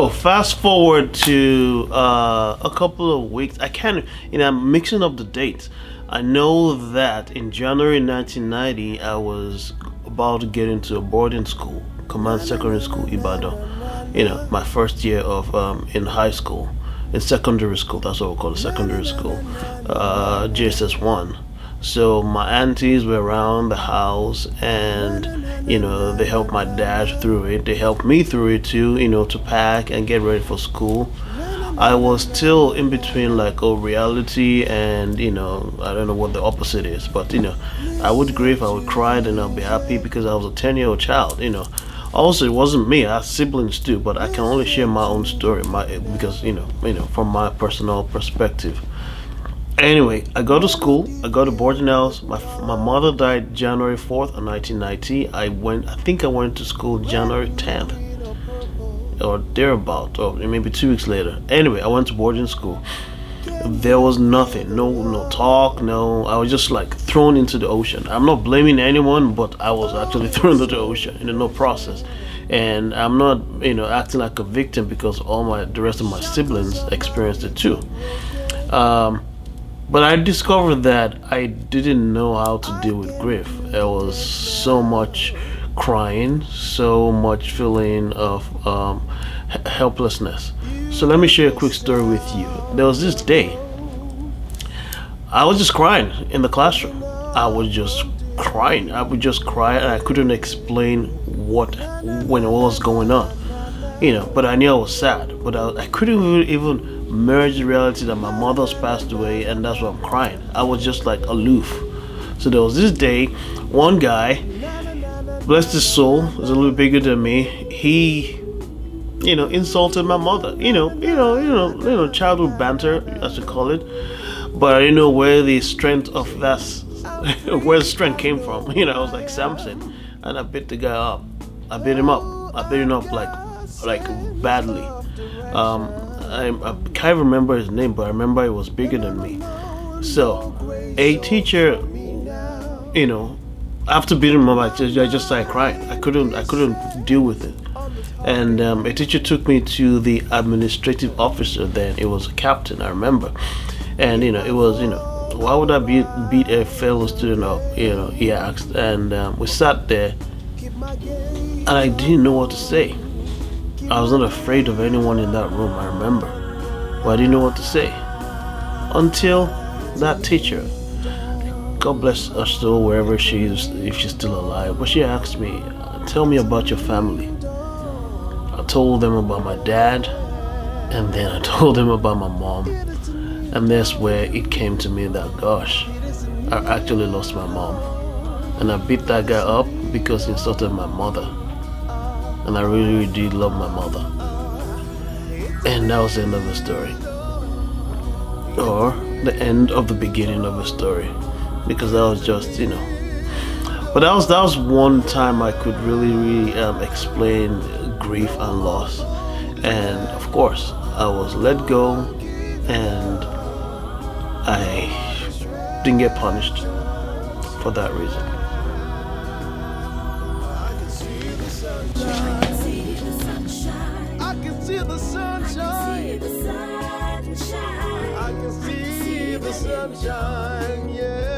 Oh, fast forward to a couple of weeks. I can't, I'm mixing up the dates. I know that in January 1990, I was about to get into a boarding school, Command Secondary School, Ibadan. My first year of in high school, in secondary school. That's what we call it, secondary school, JSS one. So my aunties were around the house, and they helped my dad through it. They helped me through it too, to pack and get ready for school. I was still in between like reality and I don't know what the opposite is, but I would grieve, I would cry, and I'll be happy because I was a 10-year-old child. Also, it wasn't me. I had siblings too, but I can only share my own story, because from my personal perspective. Anyway, I go to school. I go to boarding house. My mother died January 4th of 1990. I think I went to school January 10th or thereabout, or maybe 2 weeks later. Anyway, I went to boarding school. There was nothing, no talk, no. I was just like thrown into the ocean. I'm not blaming anyone, but I was actually thrown into the ocean in no process. And I'm not, acting like a victim because the rest of my siblings experienced it too. But I discovered that I didn't know how to deal with grief. There was so much crying, so much feeling of helplessness. So let me share a quick story with you. There was this day, I was just crying in the classroom. I was just crying. I would just cry, and I couldn't explain what was going on. But I knew I was sad. But I couldn't even merge the reality that my mother's passed away, and that's why I'm crying. I was just like aloof. So there was this day, one guy, bless his soul, was a little bigger than me. He, insulted my mother. Childhood banter, as you call it. But I didn't know where the strength of that, where the strength came from. I was like Samson, and I beat the guy up. I beat him up. I beat him up like badly. I can't remember his name, but I remember he was bigger than me. So, a teacher, after beating him up, I just started crying. I couldn't deal with it. And a teacher took me to the administrative officer. Then it was a captain, I remember. And it was why would I beat a fellow student up? He asked, and we sat there, and I didn't know what to say. I was not afraid of anyone in that room, I remember. But I didn't know what to say. Until that teacher, God bless her soul wherever she is, if she's still alive, but she asked me, tell me about your family. I told them about my dad, and then I told them about my mom. And that's where it came to me that, gosh, I actually lost my mom. And I beat that guy up because he insulted my mother. And I really, really did love my mother. And that was the end of the story. Or the end of the beginning of a story. Because that was just, But that was one time I could really, really explain grief and loss. And of course, I was let go, and I didn't get punished for that reason. I can see the sunshine. I can see the sunshine, yeah.